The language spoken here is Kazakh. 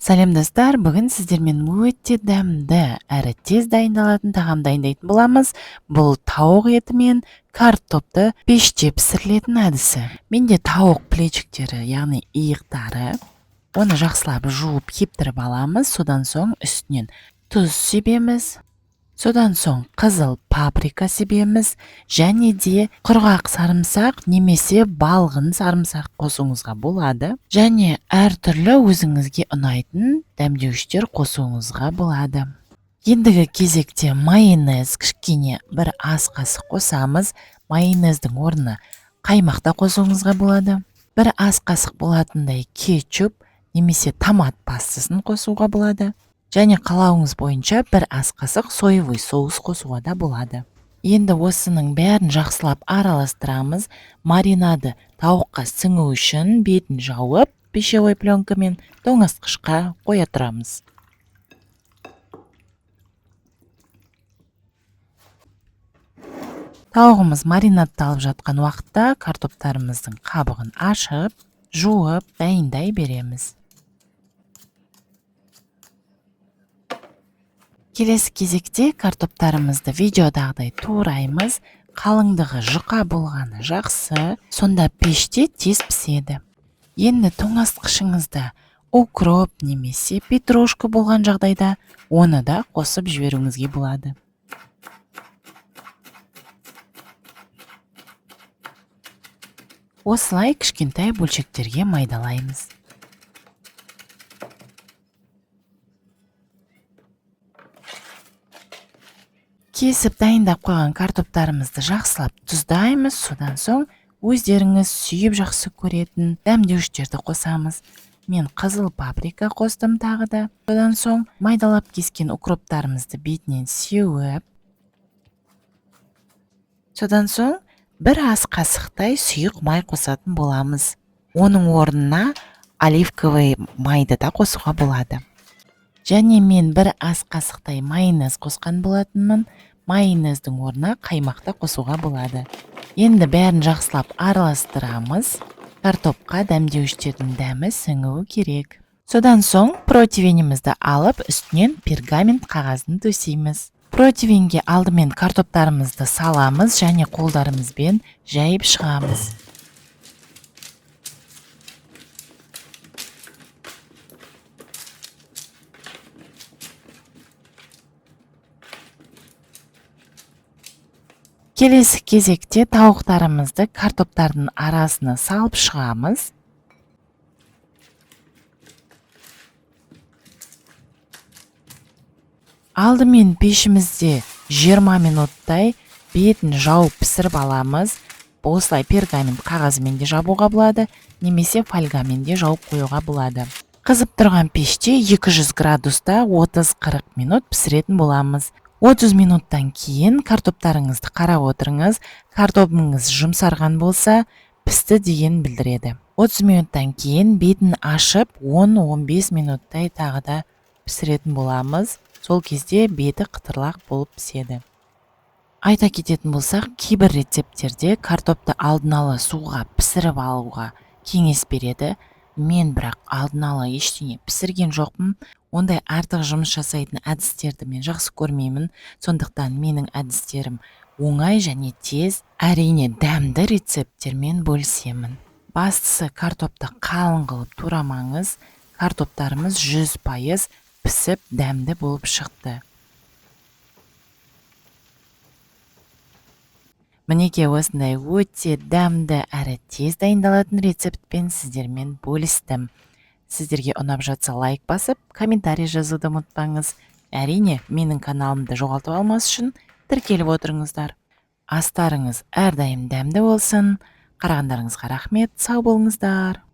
Сәлем достар, бүгін сіздермен өте дәмді әрі тез дайындалатын тағам дайындайтын боламыз. Бұл тауық еті мен картопты пеште пісірілетін әдісі. Менде тауық плечіктері, яғни иықтары. Оны жақсылап жуып кептіріп аламыз. Содан соң үстінен тұз себеміз. Содан соң қызыл паприка себеміз, және де құрғақ сарымсақ немесе балғын сарымсақ қосуыңызға болады. Және әртүрлі өзіңізге ұнайтын дәмдеуіштер қосуыңызға болады. Ендігі кезекте майонез кішкене бір ас қасық қосамыз. Майонездің орнына қаймақ та қосуыңызға болады. Бір ас қасық болатындай кетчуп немесе томат пастасын қосуға болады. Және қалауыңыз бойынша бір ас қасық соевый соус қосуға да болады. Енді осының бәрін жақсылап араластырамыз. Маринады тауыққа сіңу үшін бетін жауып, пищевой пленкамен тоңазытқышқа қоя тұрамыз. Тауығымыз маринадталып жатқан уақытта картоптарымыздың қабығын ашып, жуып, дайындай береміз. Келесі кезекте картоптарымызды видеодағыдай тураймыз. Қалыңдығы жұқа болғаны жақсы, сонда пеште тез піседі. Енді тоңазытқышыңызда укроп немесе петрушка болған жағдайда оны да қосып жіберуіңізге болады. Осылай кішкентай бөлшектерге майдалаймыз. Кесіп дайындап қойған картоптарымызды жақсылап тұздаймыз. Содан соң өздеріңіз сүйіп жақсы көретін дәмдеуіштерді қосамыз. Мен қызыл паприка қостым тағы да. Содан соң майдалап кескен укроптарымызды бетінен сеуіп. Содан соң бір ас қасықтай сұйық май қосатын боламыз. Оның орнына оливковый майды да қосуға болады. Және мен бір ас қасықтай майонез қосқан болатынмын. Майонездің орнына қаймақта қосуға болады. Енді бәрін жақсылап араластырамыз. Картопқа дәмдеуіштердің дәмі сіңуі керек. Содан соң противенімізді алып, үстінен пергамент қағазын төсейміз. Противенге алдымен картоптарымызды саламыз және қолдарымызбен жайып шығамыз. Келесі кезекте тауықтарымызды картоптардың арасына салып шығамыз. Алдымен пешімізде 20 минуттай бетін жауып пісіріп аламыз. Осылай пергамент қағазымен де жабуға болады, немесе фольгамен де жауып қоюға болады. Қызып тұрған пеште 200 градуста 30-40 минут пісіретін боламыз. 30 минуттан кейін картоптарыңызды қарап отырыңыз. Картопыңыз жұмсарған болса, пісті деген білдіреді. 30 минуттан кейін бетін ашып, 10-15 минуттай тағы да пісіретін боламыз. Сол кезде беті қытырлақ болып піседі. Айта кететін болсақ, кейбір рецепттерде картопты алдын ала суға пісіріп алуға кеңес береді. Мен бірақ алдын ала ештеңе пісірген жоқпын. Ондай артық жұмыс жасайтын әдістерді мен жақсы көрмеймін. Сондықтан менің әдістерім оңай және тез, әрине дәмді рецепттермен бөлісемін. Бастысы картопты қалың қылып турамаңыз. Картоптарымыз 100% пісіп дәмді болып шықты. Мінеке осындай өте дәмді әрі тез дайындалатын рецептпен сіздермен бөлістім. Сіздерге ұнап жатса лайк басып, комментарий жазуды ұмытпаңыз. Әрине, менің каналымды жоғалтып алмас үшін тіркеліп отырыңыздар. Астарыңыз әрдайым дәмді болсын. Қарағандарыңызға рахмет, сау болыңыздар.